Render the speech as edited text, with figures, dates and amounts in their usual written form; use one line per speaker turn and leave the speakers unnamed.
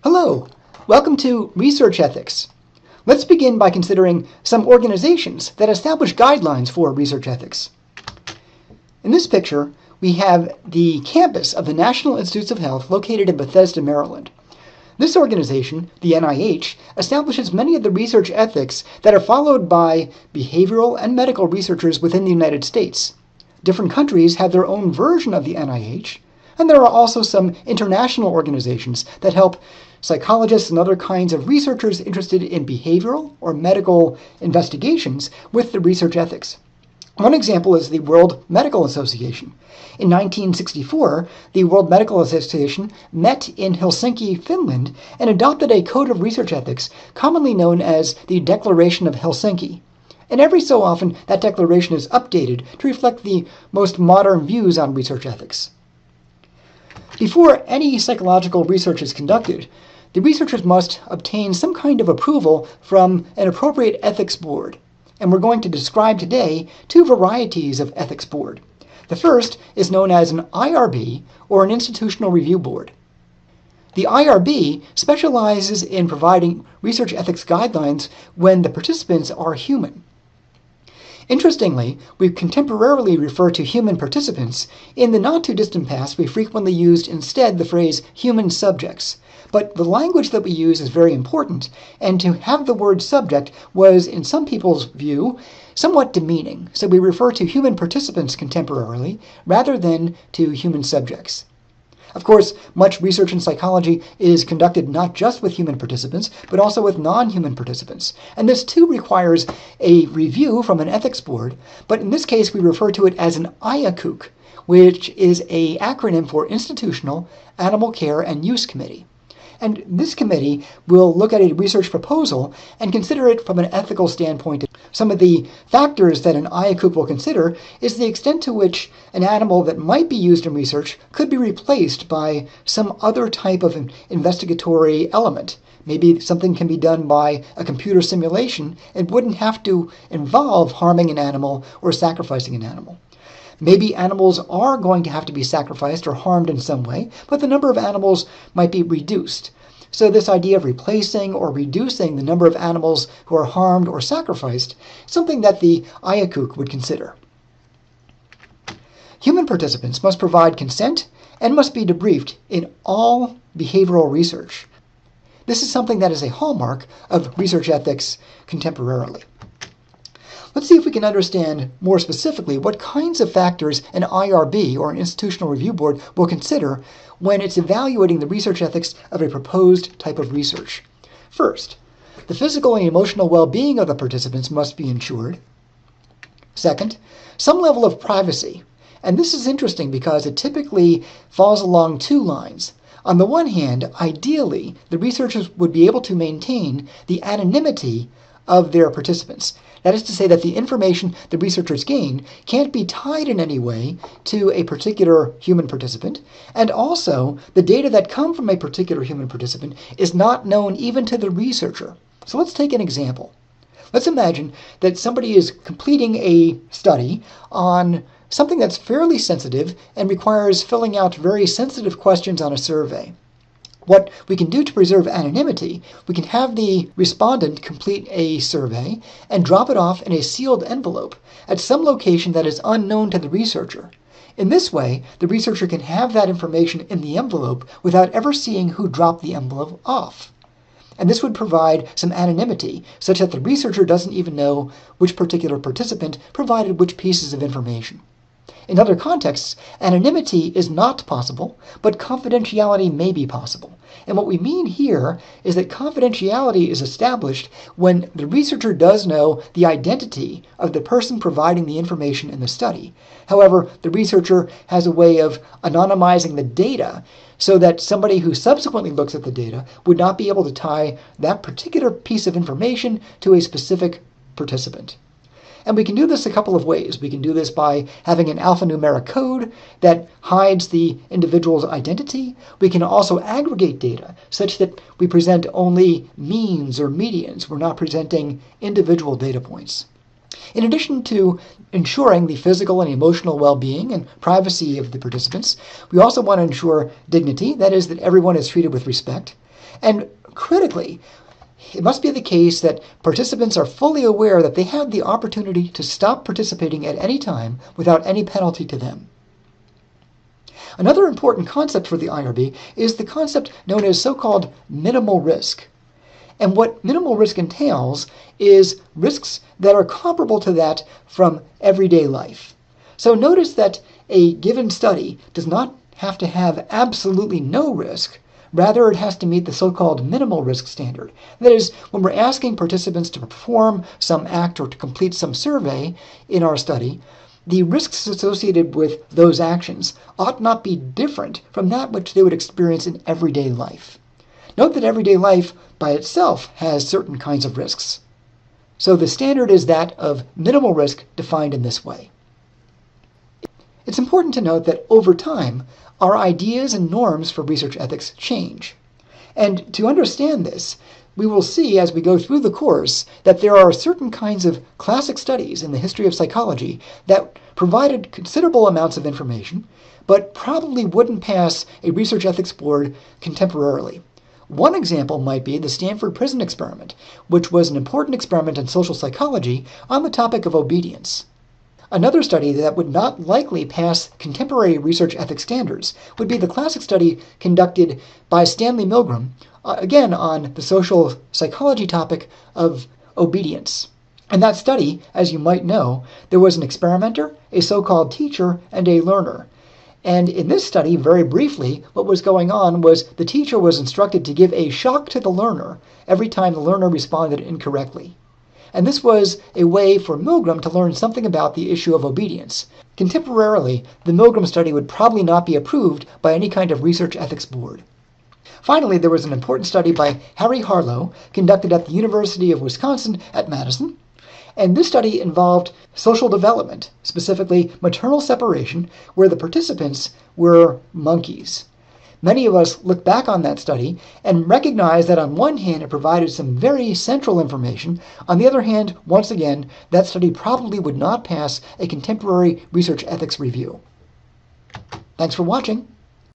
Hello, welcome to Research Ethics. Let's begin by considering some organizations that establish guidelines for research ethics. In this picture, we have the campus of the National Institutes of Health located in Bethesda, Maryland. This organization, the NIH, establishes many of the research ethics that are followed by behavioral and medical researchers within the United States. Different countries have their own version of the NIH, and there are also some international organizations that help psychologists and other kinds of researchers interested in behavioral or medical investigations with the research ethics. One example is the World Medical Association. In 1964, the World Medical Association met in Helsinki, Finland, and adopted a code of research ethics commonly known as the Declaration of Helsinki. And every so often, that declaration is updated to reflect the most modern views on research ethics. Before any psychological research is conducted, the researchers must obtain some kind of approval from an appropriate ethics board. And we're going to describe today two varieties of ethics board. The first is known as an IRB, or an institutional review board. The IRB specializes in providing research ethics guidelines when the participants are human. Interestingly, we contemporarily refer to human participants. In the not-too-distant past, we frequently used instead the phrase human subjects. But the language that we use is very important, and to have the word subject was, in some people's view, somewhat demeaning. So we refer to human participants contemporarily, rather than to human subjects. Of course, much research in psychology is conducted not just with human participants, but also with non-human participants. And this too requires a review from an ethics board, but in this case we refer to it as an IACUC, which is an acronym for Institutional, Animal Care, and Use Committee. And this committee will look at a research proposal and consider it from an ethical standpoint. Some of the factors that an IACUC will consider is the extent to which an animal that might be used in research could be replaced by some other type of investigatory element. Maybe something can be done by a computer simulation and wouldn't have to involve harming an animal or sacrificing an animal. Maybe animals are going to have to be sacrificed or harmed in some way, but the number of animals might be reduced. So this idea of replacing or reducing the number of animals who are harmed or sacrificed is something that the IACUC would consider. Human participants must provide consent and must be debriefed in all behavioral research. This is something that is a hallmark of research ethics contemporarily. Let's see if we can understand more specifically what kinds of factors an IRB, or an Institutional Review Board, will consider when it's evaluating the research ethics of a proposed type of research. First, the physical and emotional well-being of the participants must be ensured. Second, some level of privacy. And this is interesting because it typically falls along two lines. On the one hand, ideally, the researchers would be able to maintain the anonymity of their participants. That is to say that the information the researchers gain can't be tied in any way to a particular human participant, and also the data that come from a particular human participant is not known even to the researcher. So let's take an example. Let's imagine that somebody is completing a study on something that's fairly sensitive and requires filling out very sensitive questions on a survey. What we can do to preserve anonymity, we can have the respondent complete a survey and drop it off in a sealed envelope at some location that is unknown to the researcher. In this way, the researcher can have that information in the envelope without ever seeing who dropped the envelope off. And this would provide some anonymity, such that the researcher doesn't even know which particular participant provided which pieces of information. In other contexts, anonymity is not possible, but confidentiality may be possible. And what we mean here is that confidentiality is established when the researcher does know the identity of the person providing the information in the study. However, the researcher has a way of anonymizing the data so that somebody who subsequently looks at the data would not be able to tie that particular piece of information to a specific participant. And we can do this a couple of ways. We can do this by having an alphanumeric code that hides the individual's identity. We can also aggregate data such that we present only means or medians. We're not presenting individual data points. In addition to ensuring the physical and emotional well-being and privacy of the participants, we also want to ensure dignity, that is, that everyone is treated with respect. And critically, it must be the case that participants are fully aware that they have the opportunity to stop participating at any time without any penalty to them. Another important concept for the IRB is the concept known as so-called minimal risk. And what minimal risk entails is risks that are comparable to that from everyday life. So notice that a given study does not have to have absolutely no risk. Rather, it has to meet the so-called minimal risk standard. That is, when we're asking participants to perform some act or to complete some survey in our study, the risks associated with those actions ought not be different from that which they would experience in everyday life. Note that everyday life by itself has certain kinds of risks. So the standard is that of minimal risk defined in this way. It's important to note that over time, our ideas and norms for research ethics change. And to understand this, we will see as we go through the course that there are certain kinds of classic studies in the history of psychology that provided considerable amounts of information, but probably wouldn't pass a research ethics board contemporarily. One example might be the Stanford Prison Experiment, which was an important experiment in social psychology on the topic of obedience. Another study that would not likely pass contemporary research ethics standards would be the classic study conducted by Stanley Milgram, again on the social psychology topic of obedience. In that study, as you might know, there was an experimenter, a so-called teacher, and a learner. And in this study, very briefly, what was going on was the teacher was instructed to give a shock to the learner every time the learner responded incorrectly. And this was a way for Milgram to learn something about the issue of obedience. Contemporarily, the Milgram study would probably not be approved by any kind of research ethics board. Finally, there was an important study by Harry Harlow conducted at the University of Wisconsin at Madison. And this study involved social development, specifically maternal separation, where the participants were monkeys. Many of us look back on that study and recognize that on one hand it provided some very central information. On the other hand, once again, that study probably would not pass a contemporary research ethics review. Thanks for watching.